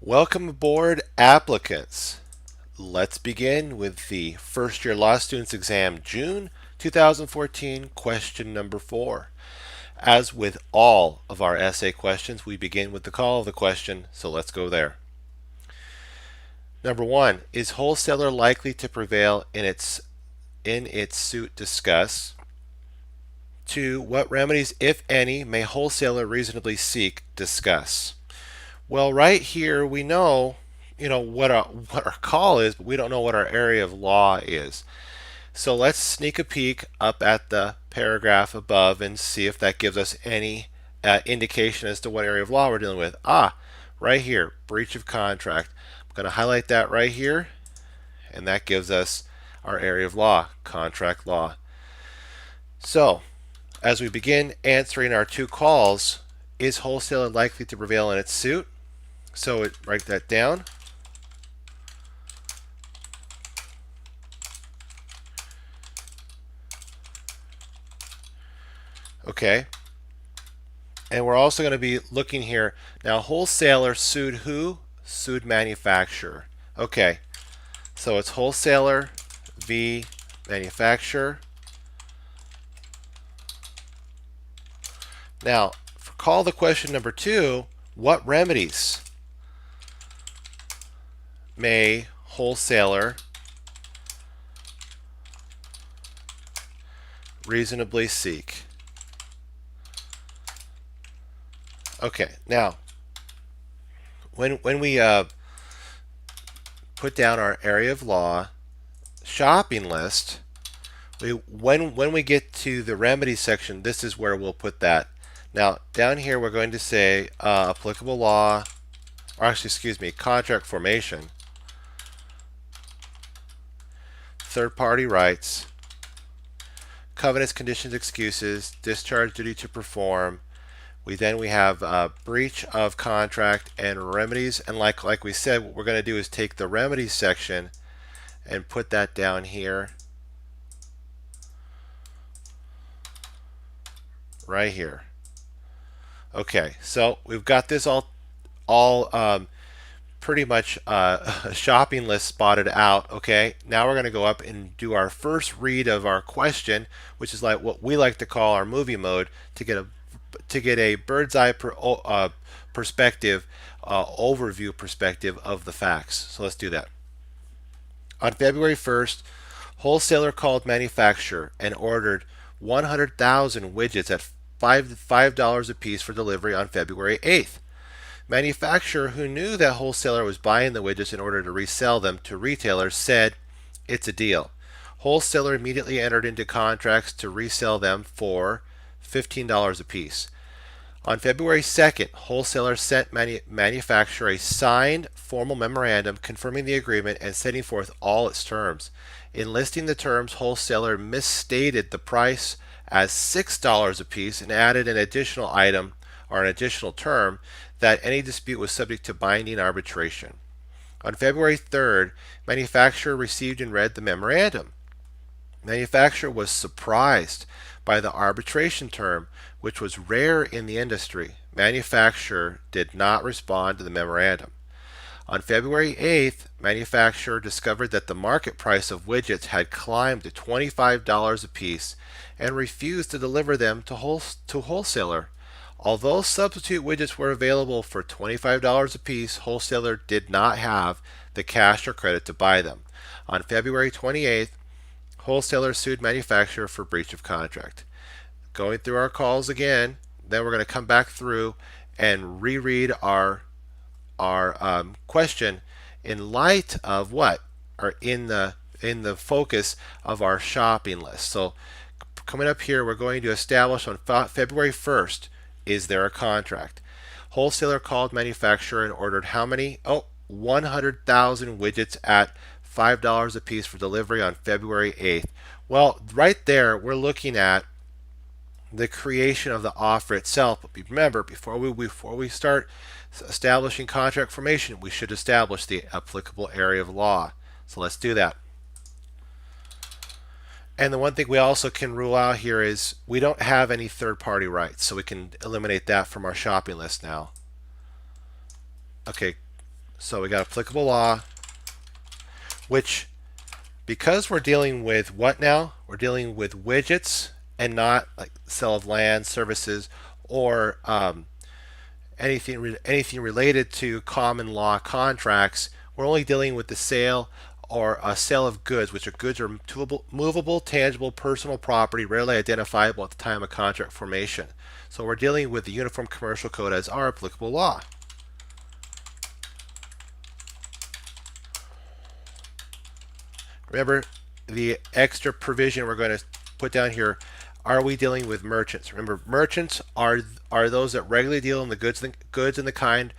Welcome aboard, applicants. Let's begin with the First Year Law Students Exam June 2014, question number 4. As with all of our essay questions, we begin with the call of the question, so let's go there. Number 1, is wholesaler likely to prevail in its suit? Discuss. 2, what remedies, if any, may wholesaler reasonably seek? Discuss. Well, right here we know, what our call is, but we don't know what our area of law is. So let's sneak a peek up at the paragraph above and see if that gives us any indication as to what area of law we're dealing with. Right here, breach of contract. I'm going to highlight that right here, and that gives us our area of law, contract law. So, as we begin answering our two calls, is wholesaler likely to prevail in its suit? So write that down. Okay. And we're also going to be looking here. Now, wholesaler sued who? Sued manufacturer. Okay. So it's wholesaler v. manufacturer. Now, for call the question number 2, what remedies may wholesaler reasonably seek? Okay, now when we put down our area of law shopping list, when we get to the remedy section, this is where we'll put that. Now down here we're going to say applicable law, or actually excuse me, contract formation, third party rights, covenants, conditions, excuses, discharge, duty to perform. We have breach of contract and remedies, and like we said, what we're going to do is take the remedies section and put that down here, right here. Okay, so we've got this all pretty much a shopping list spotted out. Okay, now we're going to go up and do our first read of our question, which is like what we like to call our movie mode, to get a bird's eye perspective, overview perspective of the facts. So let's do that. On February 1st, wholesaler called manufacturer and ordered 100,000 widgets at $5 a piece for delivery on February 8th. Manufacturer, who knew that wholesaler was buying the widgets in order to resell them to retailers, said, "It's a deal." Wholesaler immediately entered into contracts to resell them for $15 a piece. On February 2nd, wholesaler sent manufacturer a signed formal memorandum confirming the agreement and setting forth all its terms. In listing the terms, wholesaler misstated the price as $6 a piece and added an additional item, or an additional term, that any dispute was subject to binding arbitration. On February 3rd, manufacturer received and read the memorandum. Manufacturer was surprised by the arbitration term, which was rare in the industry. Manufacturer did not respond to the memorandum. On February 8th, manufacturer discovered that the market price of widgets had climbed to $25 a piece and refused to deliver them to wholesaler. Although substitute widgets were available for $25 a piece, wholesaler did not have the cash or credit to buy them. On February 28th, wholesaler sued manufacturer for breach of contract. Going through our calls again, then we're going to come back through and reread our question in light of what are in the focus of our shopping list. So coming up here, we're going to establish on February 1st, is there a contract? Wholesaler called manufacturer and ordered how many? 100,000 widgets at $5 a piece for delivery on February 8th. Well, right there, we're looking at the creation of the offer itself. But remember, before we start establishing contract formation, we should establish the applicable area of law. So let's do that. And the one thing we also can rule out here is we don't have any third-party rights, so we can eliminate that from our shopping list now. Okay, So we got applicable law, which, because we're dealing with what now? We're dealing with widgets and not like sale of land, services, or anything related to common law contracts. We're only dealing with the sale or a sale of goods, which are goods or movable, tangible, personal property, rarely identifiable at the time of contract formation. So we're dealing with the Uniform Commercial Code as our applicable law. Remember the extra provision we're going to put down here. Are we dealing with merchants? Remember, merchants are those that regularly deal in the goods in the kind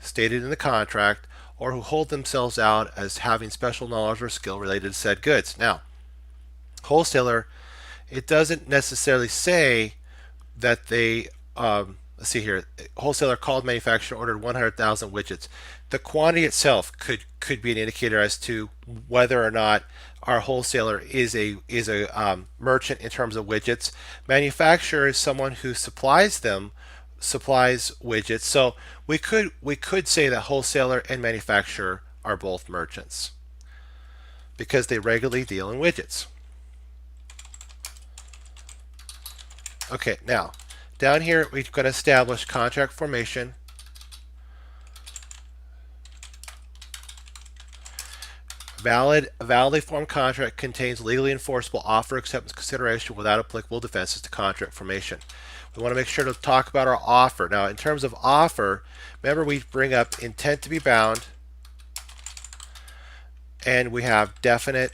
stated in the contract, or who hold themselves out as having special knowledge or skill related to said goods. Now, wholesaler, it doesn't necessarily say that they let's see here. Wholesaler called manufacturer ordered 100,000 widgets. The quantity itself could be an indicator as to whether or not our wholesaler is a merchant in terms of widgets. Manufacturer is someone who supplies widgets. So we could say that wholesaler and manufacturer are both merchants because they regularly deal in widgets. Okay, now down here we're going to establish contract formation. Validly formed contract contains legally enforceable offer, acceptance, consideration without applicable defenses to contract formation. We want to make sure to talk about our offer. Now, in terms of offer, remember we bring up intent to be bound, and we have definite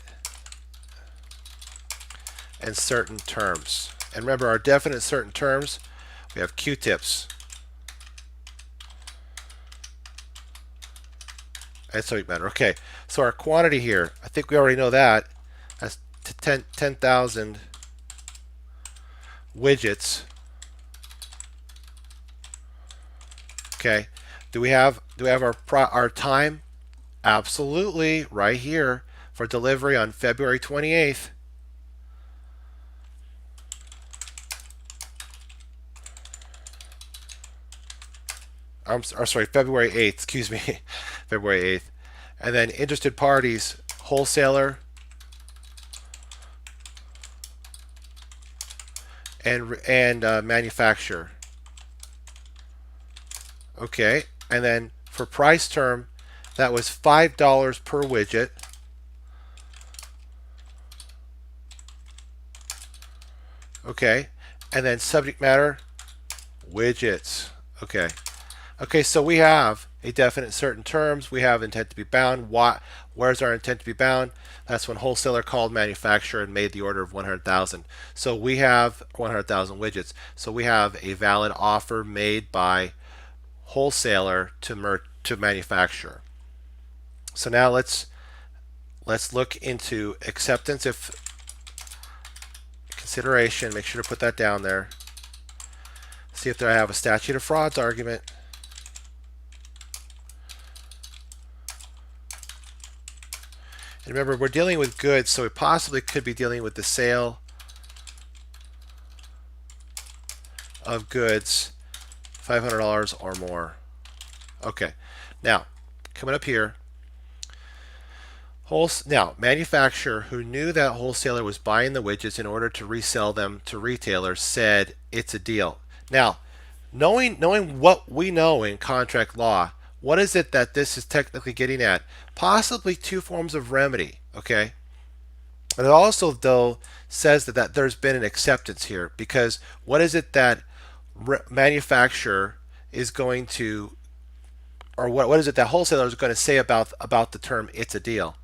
and certain terms. And remember, our definite certain terms, we have Q-tips. And subject matter. Okay, so our quantity here, I think we already know that. That's 10,000 widgets. Okay, do we have our time? Absolutely, right here for delivery on February 28th. Sorry, February 8th, excuse me, February 8th. And then interested parties, wholesaler and manufacturer. Okay, and then for price term, that was $5 per widget. Okay, and then subject matter, widgets. Okay. Okay, so we have a definite certain terms. We have intent to be bound. Where's our intent to be bound? That's when wholesaler called manufacturer and made the order of 100,000. So we have 100,000 widgets. So we have a valid offer made by wholesaler to manufacturer. So now let's look into acceptance if consideration. Make sure to put that down there. See if I have a statute of frauds argument. And remember, we're dealing with goods, so we possibly could be dealing with the sale of goods, $500 or more. Okay, now coming up here, now manufacturer who knew that wholesaler was buying the widgets in order to resell them to retailers said it's a deal. Now, knowing what we know in contract law, what is it that this is technically getting at? Possibly two forms of remedy, okay? And it also, though, says that there's been an acceptance here, because what is it that manufacturer is going to, or what is it that wholesaler is going to say about the term "it's a deal"?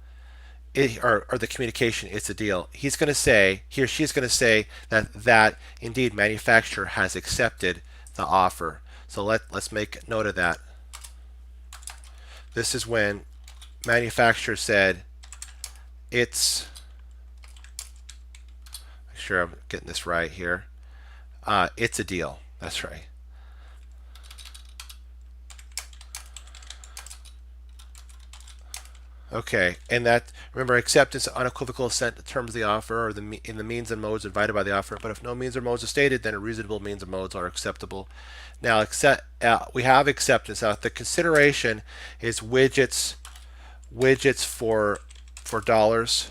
Or the communication, "it's a deal." He's going to say, he or she's going to say that indeed manufacturer has accepted the offer. So let's make note of that. This is when manufacturer said it's, make sure I'm getting this right here, it's a deal. That's right. Okay, and that, remember, acceptance, unequivocal assent to terms of the offer, or in the means and modes invited by the offer. But if no means or modes are stated, then a reasonable means and modes are acceptable. Now, we have acceptance. Now, the consideration is widgets for dollars,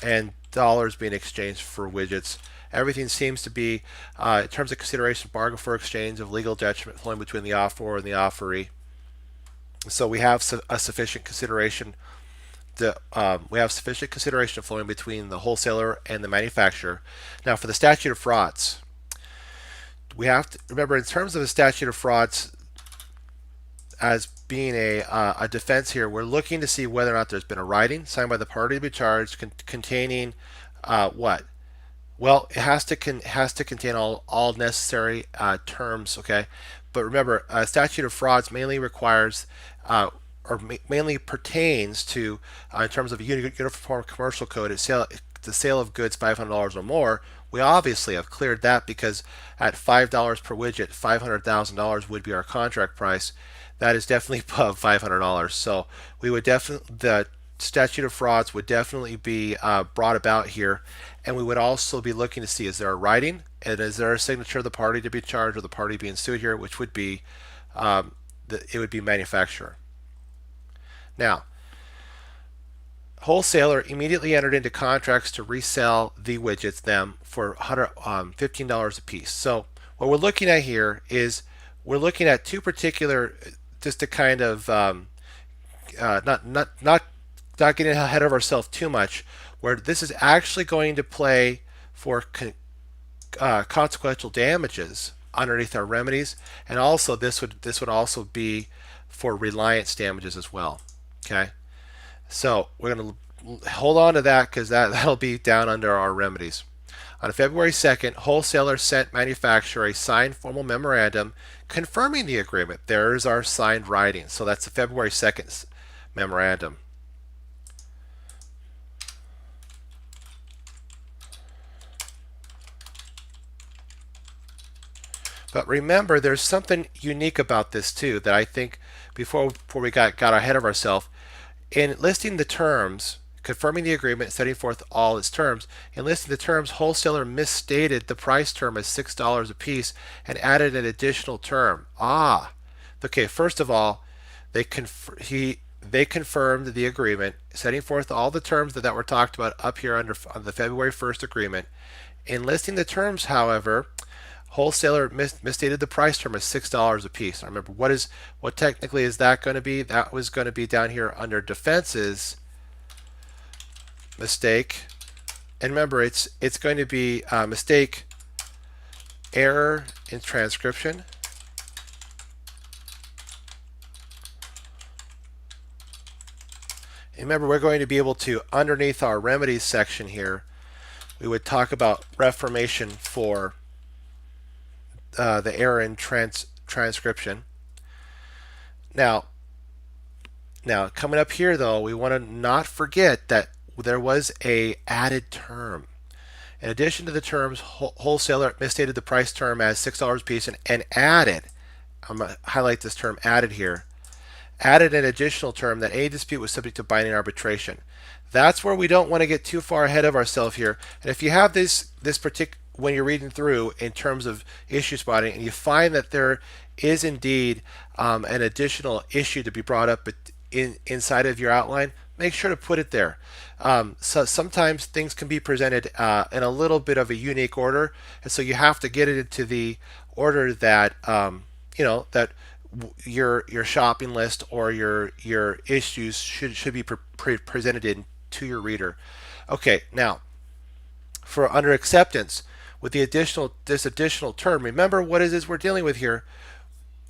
and dollars being exchanged for widgets. Everything seems to be, in terms of consideration, bargain for exchange of legal detriment flowing between the offeror and the offeree. So we have a sufficient consideration. We have sufficient consideration flowing between the wholesaler and the manufacturer. Now, for the statute of frauds, we have to remember, in terms of the statute of frauds as being a defense here, we're looking to see whether or not there's been a writing signed by the party to be charged containing what? Well, it has to contain all necessary terms. Okay, but remember, statute of frauds mainly requires or mainly pertains to, in terms of uniform commercial code, the sale of goods $500 or more. We obviously have cleared that, because at $5 per widget, $500,000 would be our contract price. That is definitely above $500. So we would definitely, the statute of frauds would definitely be brought about here, and we would also be looking to see, is there a writing, and is there a signature of the party to be charged or the party being sued here, which would be it would be manufacturer. Now, wholesaler immediately entered into contracts to resell the widgets them for $15 a piece. So what we're looking at here is we're looking at two particular, just to kind of not getting ahead of ourselves too much, where this is actually going to play for consequential damages underneath our remedies, and also this would also be for reliance damages as well. Okay, so we're going to hold on to that, because that'll be down under our remedies. On February 2nd, wholesaler sent manufacturer a signed formal memorandum confirming the agreement. There's our signed writing. So that's the February 2nd memorandum. But remember, there's something unique about this too that I think, before we got ahead of ourselves, in listing the terms, confirming the agreement, setting forth all its terms, in listing the terms, wholesaler misstated the price term as $6 a piece and added an additional term. Okay. First of all, they confirmed the agreement, setting forth all the terms that were talked about up here on the February 1st agreement. In listing the terms, however, wholesaler misstated the price term as $6 a piece. Now remember, what technically is that going to be? That was going to be down here under defenses, mistake, and remember, it's going to be mistake, error in transcription, and remember, we're going to be able to, underneath our remedies section here, we would talk about reformation for the error in transcription. Now coming up here though, we want to not forget that there was a added term. In addition to the terms, wholesaler misstated the price term as $6 a piece and added, I'm going to highlight this term added here, added an additional term that any dispute was subject to binding arbitration. That's where we don't want to get too far ahead of ourselves here. And if you have this particular, when you're reading through in terms of issue spotting, and you find that there is indeed an additional issue to be brought up inside of your outline, make sure to put it there. So sometimes things can be presented in a little bit of a unique order, and so you have to get it into the order that that your shopping list or your issues should be presented in to your reader. Okay, now for under acceptance, with this additional term, remember what it is we're dealing with here.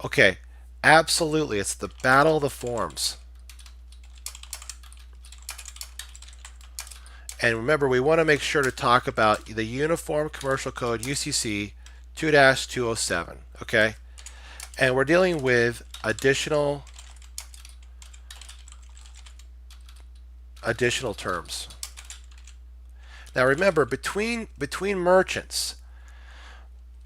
Okay, absolutely, it's the battle of the forms. And remember, we want to make sure to talk about the Uniform Commercial Code UCC 2-207. Okay, and we're dealing with additional terms. Now remember, between merchants,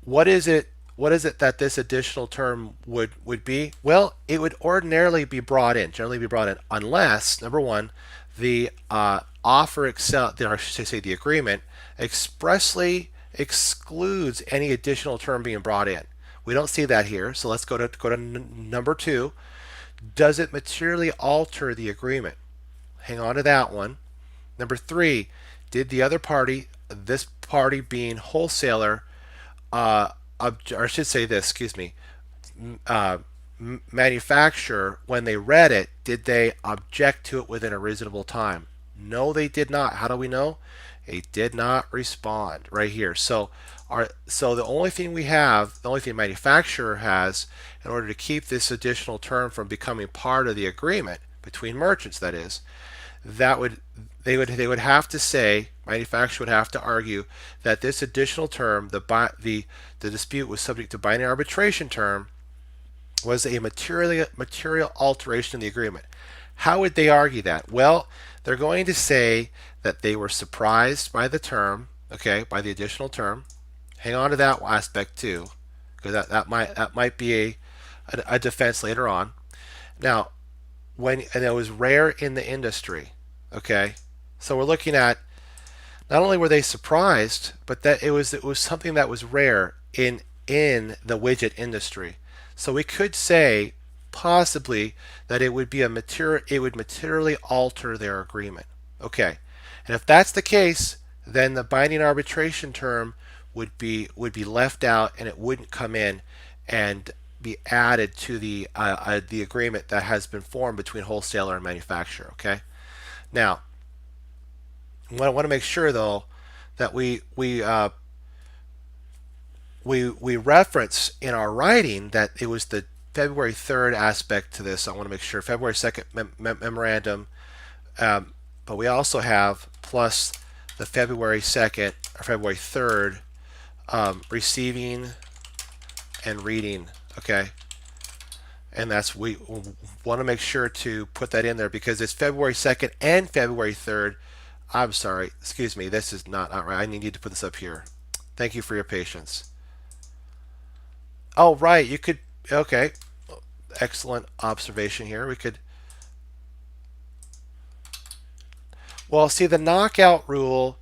what is it what is it that this additional term would be? Well, it would ordinarily be brought in, generally be brought in, unless, number one, the offer itself, or I should say the agreement, expressly excludes any additional term being brought in. We don't see that here, so let's go to number two. Does it materially alter the agreement? Hang on to that one. Number three, did the other party, this party being wholesaler, or I should say this, excuse me, manufacturer, when they read it, did they object to it within a reasonable time? No, they did not. How do we know? They did not respond right here. So the only thing we have, the only thing manufacturer has in order to keep this additional term from becoming part of the agreement between merchants, that is, they would have to say, manufacturer would have to argue that this additional term, the dispute was subject to binding arbitration term, was a material alteration in the agreement. How would they argue that? Well, they're going to say that they were surprised by the term, okay, by the additional term. Hang on to that aspect too, because that might be a defense later on. Now, and it was rare in the industry, okay. So we're looking at not only were they surprised, but that it was something that was rare in the widget industry. So we could say possibly that it would materially alter their agreement. Okay. And if that's the case, then the binding arbitration term would be left out, and it wouldn't come in and be added to the agreement that has been formed between wholesaler and manufacturer. Okay. Now, I want to make sure though that we reference in our writing that it was the February 3rd aspect to this. I want to make sure February 2nd memorandum, but we also have plus the February 2nd or February 3rd receiving and reading. Okay. And we want to make sure to put that in there because it's February 2nd and February 3rd. I'm sorry, excuse me, this is not right. I need to put this up here. Thank you for your patience. Oh, right, you could, okay, excellent observation here. We could, well, see, the knockout rule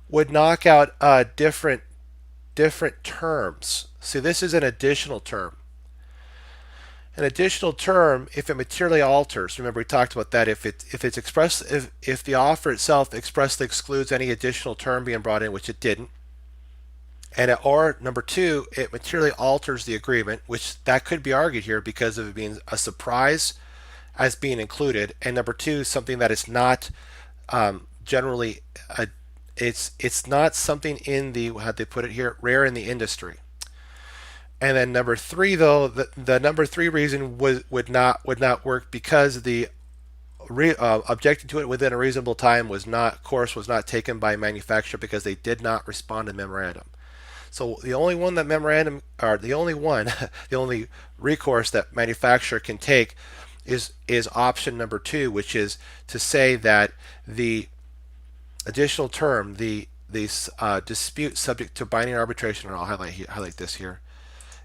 would knock out different terms. See, this is an additional term. An additional term, if it materially alters, remember we talked about that. If the offer itself expressly excludes any additional term being brought in, which it didn't, or number two, it materially alters the agreement, which that could be argued here because of it being a surprise as being included, and number two, something that is not generally it's not something in the, how'd they put it here, rare in the industry. And then number three, though, the number three reason would not work because the objecting to it within a reasonable time was not taken by manufacturer because they did not respond to memorandum. So the only one that memorandum, or the only recourse that manufacturer can take is option number two, which is to say that the additional term, the dispute subject to binding arbitration, and I'll highlight this here,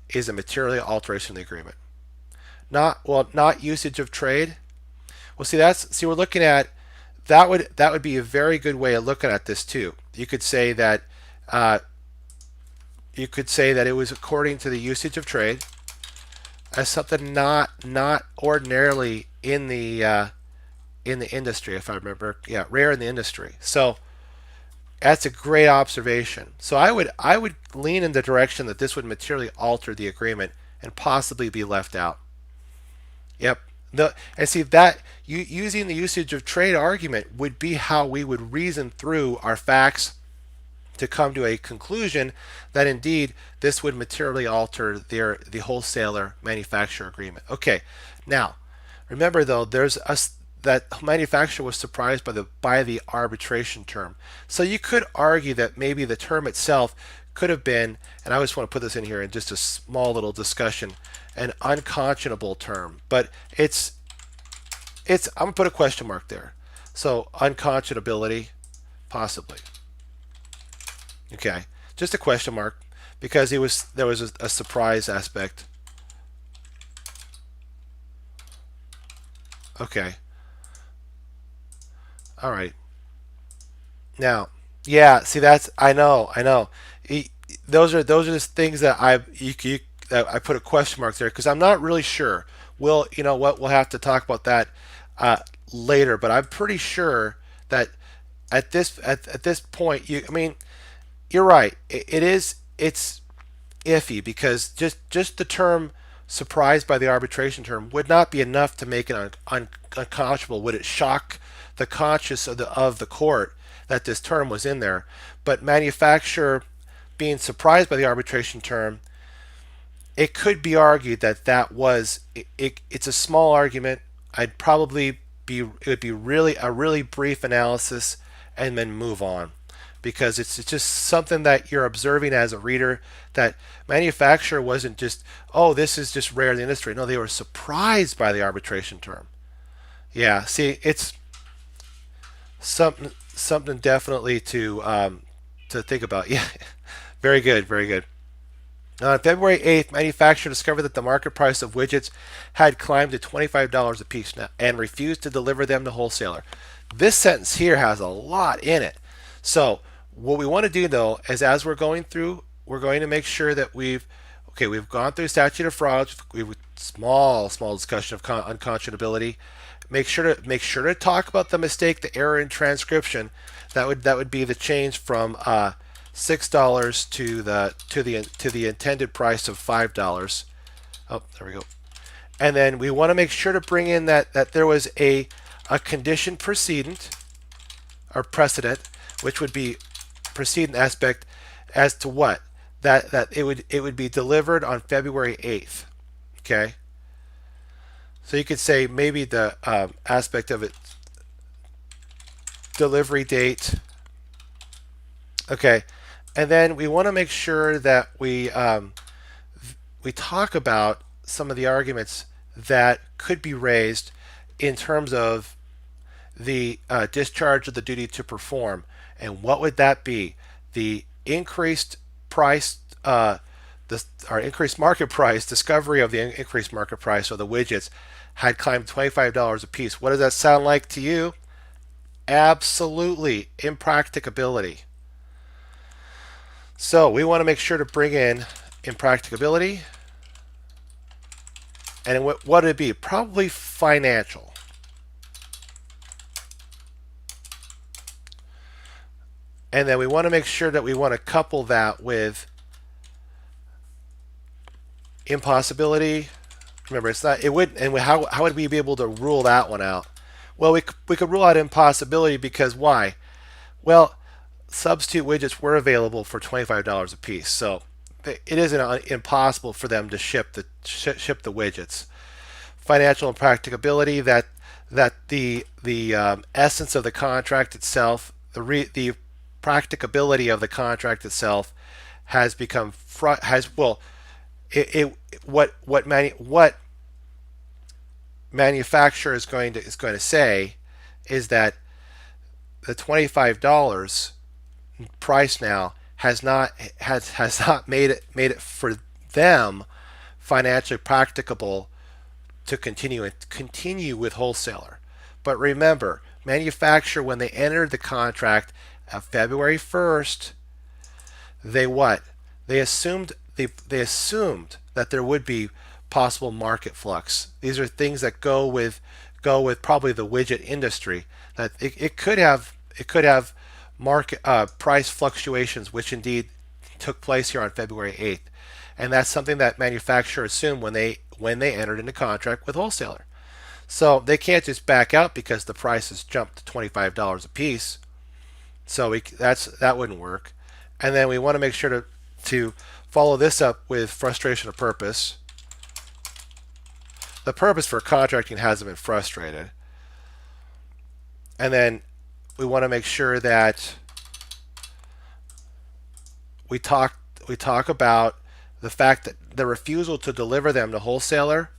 is a material alteration of the agreement. Not usage of trade. Well, we're looking at that would be a very good way of looking at this too. You could say that it was according to the usage of trade as something not ordinarily in the industry, if I remember. Yeah, rare in the industry. So that's a great observation. So I would lean in the direction that this would materially alter the agreement and possibly be left out. Yep. And see that using the usage of trade argument would be how we would reason through our facts to come to a conclusion that indeed this would materially alter the wholesaler manufacturer agreement. Okay. Now, remember though, that manufacturer was surprised by the arbitration term. So you could argue that maybe the term itself could have been, and I just want to put this in here in just a small little discussion, an unconscionable term. But I'm gonna put a question mark there. So unconscionability, possibly. Okay, just a question mark, because there was a surprise aspect. Okay. All right. Now, yeah. See, that's I know. Those are just things that that I put a question mark there because I'm not really sure. We'll you know what we'll have to talk about that uh, later. But I'm pretty sure that at this point, I mean, you're right. It's iffy because just the term surprised by the arbitration term would not be enough to make it unconscionable. Would it shock the conscience of the court that this term was in there? But manufacturer being surprised by the arbitration term, it could be argued that it's a small argument. I'd probably be it would be really a really brief analysis and then move on because it's just something that you're observing as a reader that manufacturer wasn't just, oh, this is just rare in the industry. No, they were surprised by the arbitration term. Yeah, see, it's something definitely to think about. Yeah, very good, very good. On February 8th, manufacturer discovered that the market price of widgets had climbed to $25 a piece now and refused to deliver them to wholesaler. This sentence here has a lot in it. So what we want to do though is as we're going through, we're going to make sure that we've gone through statute of frauds. We've small discussion of unconscionability. Make sure to talk about the mistake, the error in transcription. That would be the change from $6 to the intended price of $5. Oh, there we go. And then we want to make sure to bring in that there was a condition precedent or precedent, which would be precedent aspect as to what that it would be delivered on February 8th. Okay. So you could say maybe the aspect of it, delivery date. Okay, and then we want to make sure that we talk about some of the arguments that could be raised in terms of the discharge of the duty to perform, and what would that be? The increased price, our increased market price, discovery of the increased market price of the widgets had climbed $25 a piece. What does that sound like to you? Absolutely impracticability. So we want to make sure to bring in impracticability. And what would it be? Probably financial. And then we want to make sure that we want to couple that with impossibility. Remember, it's not, it would, and how would we be able to rule that one out? Well, we could rule out impossibility because why? Well, substitute widgets were available for $25 a piece, so it isn't impossible for them to ship the widgets. Financial impracticability, that the essence of the contract itself, the practicability of the contract itself has become what manufacturer is going to say is that the $25 price now has not made it for them financially practicable to continue with wholesaler. But remember, manufacturer, when they entered the contract of February 1st, they what? They assumed that there would be possible market flux. These are things that go with probably the widget industry. That it could have market price fluctuations, which indeed took place here on February 8th, and that's something that manufacturers assumed when they entered into contract with wholesaler. So they can't just back out because the prices jumped to $25 a piece. So that wouldn't work. And then we want to make sure to follow this up with frustration of purpose. The purpose for contracting hasn't been frustrated. And then we want to make sure that we talk about the fact that the refusal to deliver them to wholesaler,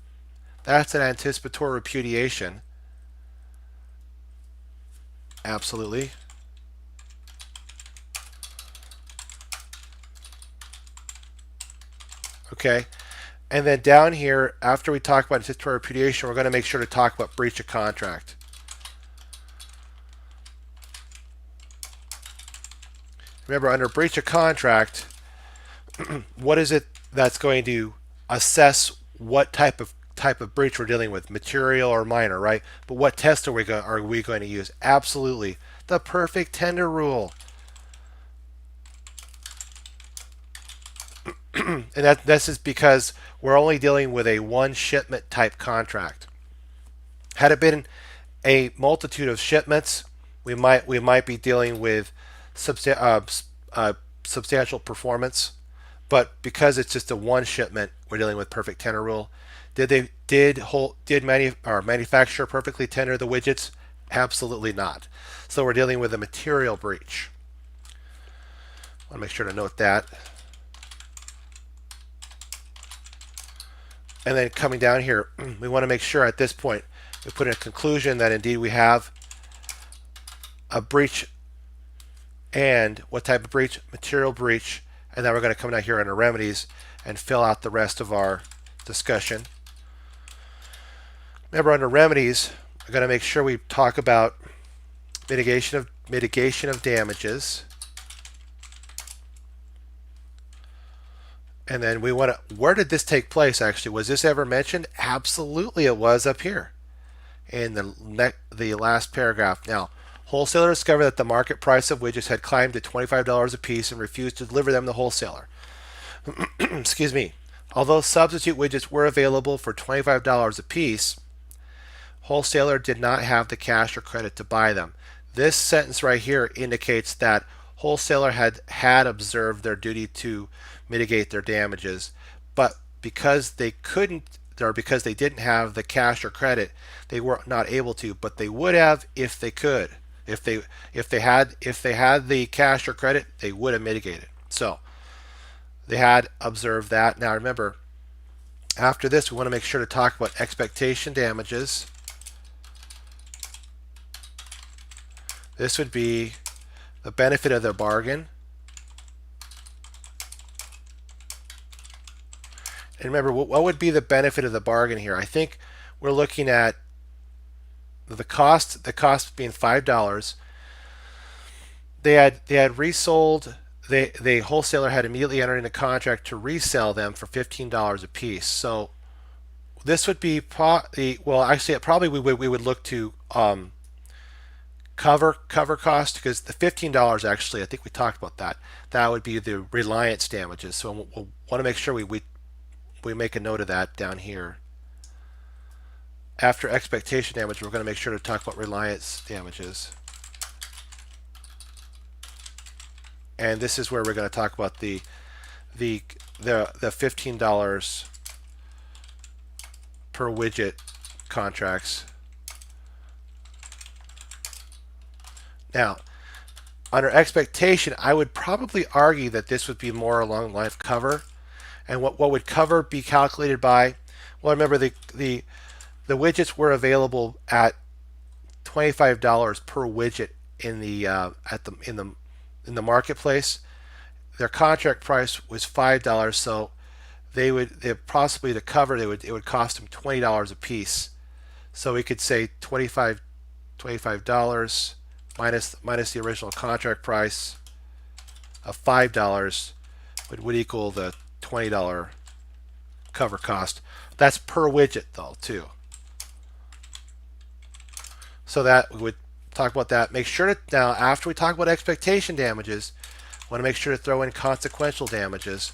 that's an anticipatory repudiation. Absolutely. Okay, and then down here, after we talk about anticipatory repudiation, we're going to make sure to talk about breach of contract. Remember, under breach of contract, what is it that's going to assess what type of breach we're dealing with, material or minor, right? But what test are we going to use? Absolutely, the perfect tender rule. And this is because we're only dealing with a one shipment type contract. Had it been a multitude of shipments, we might be dealing with substantial performance. But because it's just a one shipment, we're dealing with perfect tender rule. Did manufacturer perfectly tender the widgets? Absolutely not. So we're dealing with a material breach. I want to make sure to note that. And then coming down here, we want to make sure at this point we put in a conclusion that indeed we have a breach. And what type of breach? Material breach. And then we're going to come down here under remedies and fill out the rest of our discussion. Remember, under remedies, we're going to make sure we talk about mitigation of damages. And then we want to, where did this take place actually? Was this ever mentioned? Absolutely it was up here in the last paragraph. Now, wholesaler discovered that the market price of widgets had climbed to $25 a piece and refused to deliver them to the wholesaler. Excuse me. Although substitute widgets were available for $25 a piece, wholesaler did not have the cash or credit to buy them. This sentence right here indicates that wholesaler had observed their duty to mitigate their damages, but because they couldn't, or because they didn't have the cash or credit, they were not able to. But they would have if they could. If they had the cash or credit, they would have mitigated. So they had observed that. Now remember, after this, we want to make sure to talk about expectation damages. This would be the benefit of their bargain. And remember, what would be the benefit of the bargain here? I think we're looking at the cost being $5. They had resold. The wholesaler had immediately entered into contract to resell them for $15 a piece. So this would be well, actually, probably we would look to cover cost, because the $15 actually, I think we talked about that. That would be the Reliance damages. So we'll want to make sure we make a note of that down here. After expectation damage, we're going to make sure to talk about Reliance damages. And this is where we're going to talk about the $15 per widget contracts. Now, under expectation, I would probably argue that this would be more along the line of cover. And what would cover be calculated by? Well, remember the widgets were available at $25 per widget in the marketplace. Their contract price was $5, so they possibly, to cover, it would cost them $20 a piece. So we could say $25 minus the original contract price of $5 would equal the $20 cover cost. That's per widget though too. So that we would talk about that. Make sure to, now after we talk about expectation damages, want to make sure to throw in consequential damages.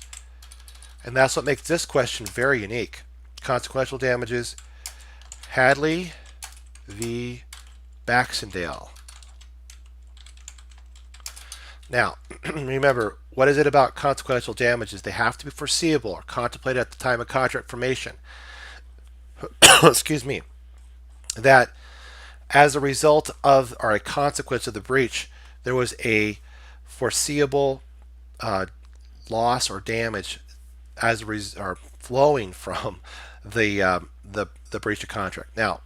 And that's what makes this question very unique. Consequential damages, Hadley v. Baxendale. Now, remember, what is it about consequential damages? They have to be foreseeable or contemplated at the time of contract formation. Excuse me. That as a result of, or a consequence of the breach, there was a foreseeable loss or damage as or flowing from the breach of contract. Now,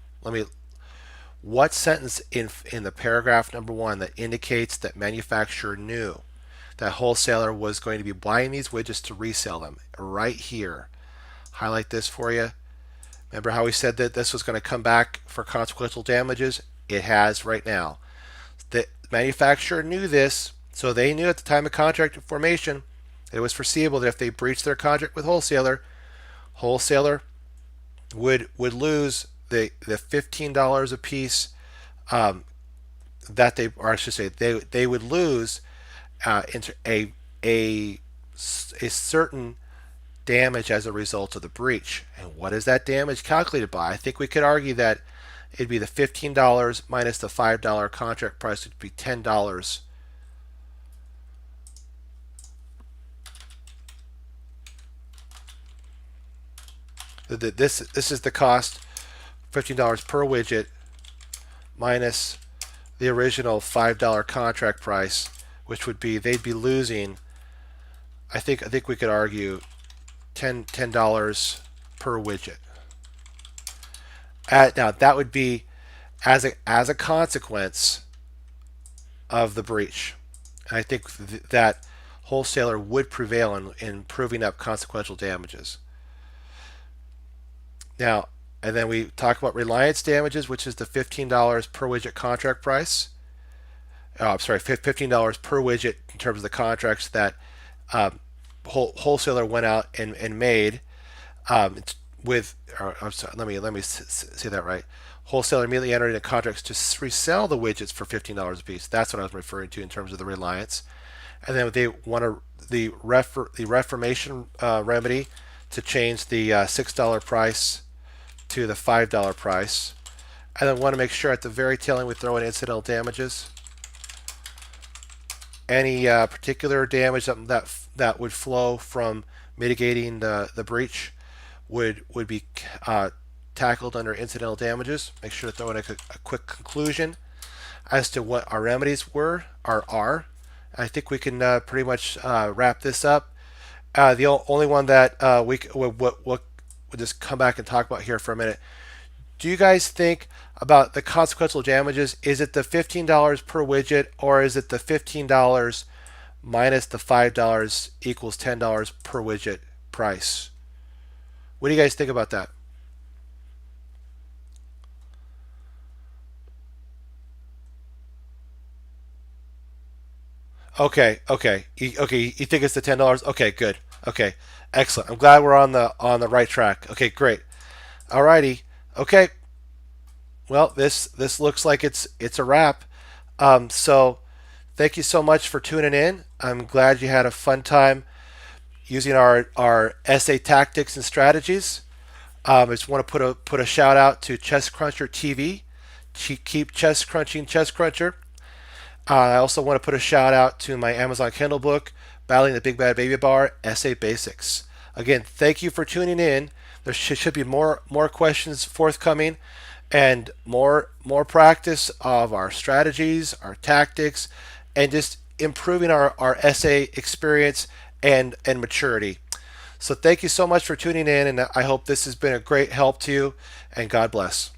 what sentence in the paragraph number 1 that indicates that manufacturer knew that wholesaler was going to be buying these widgets to resell them? Right here. highlight this for you. Remember how we said that this was going to come back for consequential damages? It has right now. The manufacturer knew this, so they knew at the time of contract formation it was foreseeable that if they breached their contract with wholesaler would lose the $15 a piece that they, or I should say, they would lose into a certain damage as a result of the breach. And what is that damage calculated by? I think we could argue that it'd be the $15 minus the $5 contract price, which would be $10. This is the cost, $15 per widget minus the original $5 contract price, which would be, they'd be losing, I think we could argue $10 per widget. Now that would be as a consequence of the breach. And I think that wholesaler would prevail in proving up consequential damages. Now, and then we talk about Reliance Damages, which is the $15 per widget contract price. I'm sorry, $15 per widget in terms of the contracts that wholesaler went out and made with. I'm sorry, let me say that right. Wholesaler immediately entered into contracts to resell the widgets for $15 a piece. That's what I was referring to in terms of the Reliance. And then they want the reformation remedy to change the $6 price to the $5 price. And then want to make sure at the very tail end we throw in incidental damages. Any particular damage that would flow from mitigating the breach would be tackled under incidental damages. Make sure to throw in a quick conclusion as to what our remedies are. I think we can pretty much wrap this up. The only one that we'll just come back and talk about here for a minute. Do you guys think about the consequential damages? Is it the $15 per widget, or is it the $15 minus the $5 equals $10 per widget price? What do you guys think about that? Okay. You think it's the $10? Okay, good. Okay, excellent. I'm glad we're on the right track. Okay, great. Alrighty. Okay. Well, this looks like it's a wrap. So thank you so much for tuning in. I'm glad you had a fun time using our essay tactics and strategies. I just want to put a shout out to Chess Cruncher TV. Keep chess crunching, Chess Cruncher. I also want to put a shout out to my Amazon Kindle book, Battling the Big Bad Baby Bar, Essay Basics. Again, thank you for tuning in. There should be more questions forthcoming, and more practice of our strategies, our tactics, and just improving our essay experience and maturity. So thank you so much for tuning in, and I hope this has been a great help to you, and God bless.